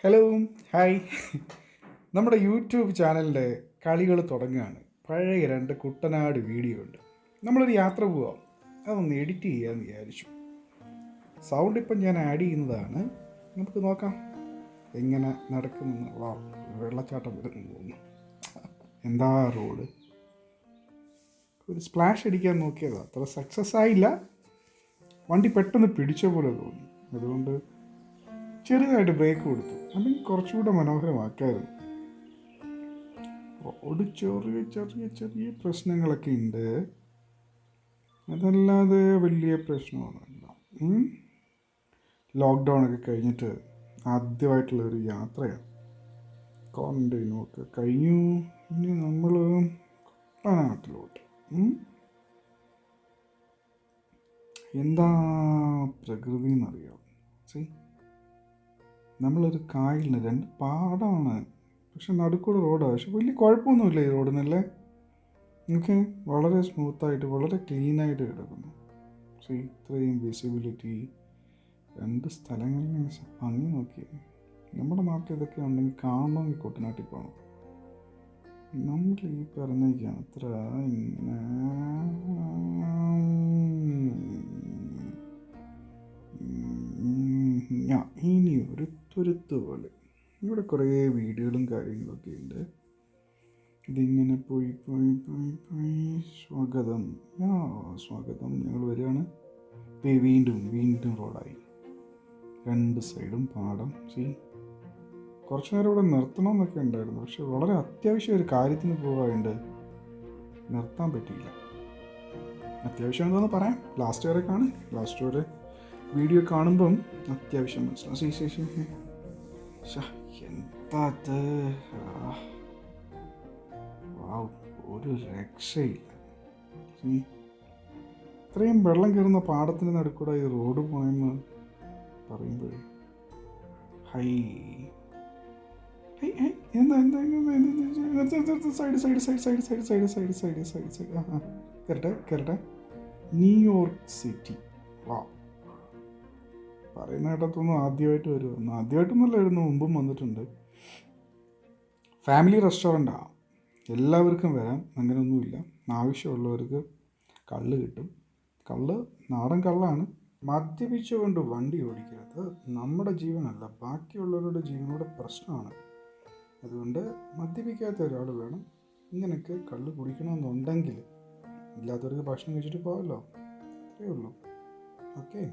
Hello, hi. നമ്മുടെ YouTube ചാനലിൻ്റെ കളികൾ തുടങ്ങുകയാണ്. പഴയ രണ്ട് കുട്ടനാട് വീഡിയോ ഉണ്ട്. നമ്മളൊരു യാത്ര പോവാം, അതൊന്ന് എഡിറ്റ് ചെയ്യാമെന്ന് വിചാരിച്ചു. സൗണ്ട് ഇപ്പം ഞാൻ ആഡ് ചെയ്യുന്നതാണ്. നമുക്ക് നോക്കാം എങ്ങനെ നടക്കുമെന്ന്. വാ, വെള്ളച്ചാട്ടം വരുന്നു തോന്നുന്നു. എന്താ റോഡ്. ഒരു സ്പ്ലാഷ് അടിക്കാൻ നോക്കിയതാണ്, അത്ര സക്സസ് ആയില്ല. വണ്ടി പെട്ടെന്ന് പിടിച്ച പോലെ തോന്നി. അതുകൊണ്ട് ചെറുതായിട്ട് ബ്രേക്ക് കൊടുത്തു. അല്ലെങ്കിൽ കുറച്ചുകൂടെ മനോഹരമാക്കായിരുന്നു. റോഡ് ചെറിയ ചെറിയ ചെറിയ പ്രശ്നങ്ങളൊക്കെ ഉണ്ട്, അതല്ലാതെ വലിയ പ്രശ്നമൊന്നുമില്ല. ലോക്ക്ഡൗൺ ഒക്കെ കഴിഞ്ഞിട്ട് ആദ്യമായിട്ടുള്ളൊരു യാത്രയാണ്. ക്വാറൻറ്റൈനും ഒക്കെ കഴിഞ്ഞു. ഇനി നമ്മൾ കുട്ടനാട്ടിലോട്ട്. എന്താ പ്രകൃതി എന്നറിയാം. സി, നമ്മളൊരു കായലിന് രണ്ട് പാടമാണ്, പക്ഷെ നടുക്കൂടെ റോഡാണ്. പക്ഷെ വലിയ കുഴപ്പമൊന്നുമില്ല ഈ റോഡിനല്ലേ. ഓക്കെ, വളരെ സ്മൂത്തായിട്ട് വളരെ ക്ലീനായിട്ട് കിടക്കുന്നു. പക്ഷേ ഇത്രയും വിസിബിലിറ്റി രണ്ട് സ്ഥലങ്ങളിൽ ഭംഗി നോക്കി. നമ്മുടെ നാട്ടിൽ ഇതൊക്കെ ഉണ്ടെങ്കിൽ കാണണമെങ്കിൽ കുട്ടനാട്ടിൽ പോകണം. നമ്മൾ ഈ പറഞ്ഞൊക്കെയാണ് അത്ര ഇങ്ങനെ ഇനി ഒരു തുരുത്ത് പോലെ. ഇവിടെ കുറേ വീഡിയോകളും കാര്യങ്ങളൊക്കെ ഉണ്ട്. ഇതിങ്ങനെ പോയി പോയി പോയി പോയി സ്വാഗതം, സ്വാഗതം, ഞങ്ങൾ വരികയാണ്. വീണ്ടും വീണ്ടും റോഡായി, രണ്ട് സൈഡും പാടം. കുറച്ചു നേരം ഇവിടെ നിർത്തണമെന്നൊക്കെ ഉണ്ടായിരുന്നു, പക്ഷെ വളരെ അത്യാവശ്യം ഒരു കാര്യത്തിന് പോകാറുണ്ട്, നിർത്താൻ പറ്റിയില്ല. അത്യാവശ്യം എന്താണെന്ന് പറയാം, ലാസ്റ്റ് വരെ കാണും. ലാസ്റ്റ് വരെ വീഡിയോ കാണുമ്പം അത്യാവശ്യം മനസ്സിലാവും. എന്താ ഒരു രക്ഷയില്ല. ഇത്രയും വെള്ളം കയറുന്ന പാടത്തിന് നടുക്കൂടെ ഈ റോഡ് പോയെന്ന് പറയുമ്പോഴേ കരട്ടെ. New York city. വാ, പറയുന്ന കേട്ടത്തൊന്നും ആദ്യമായിട്ട് വരുമെന്ന്. ആദ്യമായിട്ടൊന്നുമല്ലായിരുന്നു, മുമ്പും വന്നിട്ടുണ്ട്. ഫാമിലി റെസ്റ്റോറൻറ്റാണ്, എല്ലാവർക്കും വരാം, അങ്ങനെയൊന്നുമില്ല. ആവശ്യമുള്ളവർക്ക് കള്ള് കിട്ടും. കള്ള് നാടൻ കള്ളാണ്. മദ്യപിച്ചുകൊണ്ട് വണ്ടി ഓടിക്കരുത്. നമ്മുടെ ജീവനല്ല, ബാക്കിയുള്ളവരുടെ ജീവനോട് പ്രശ്നമാണ്. അതുകൊണ്ട് മദ്യപിക്കാത്ത ഒരാൾ വേണം. ഇങ്ങനെയൊക്കെ കള്ള് കുടിക്കണമെന്നുണ്ടെങ്കിൽ, ഇല്ലാത്തവർക്ക് ഭക്ഷണം കഴിച്ചിട്ട് പോകാമല്ലോ. അത്രയേ ഉള്ളൂ. ഓക്കെ.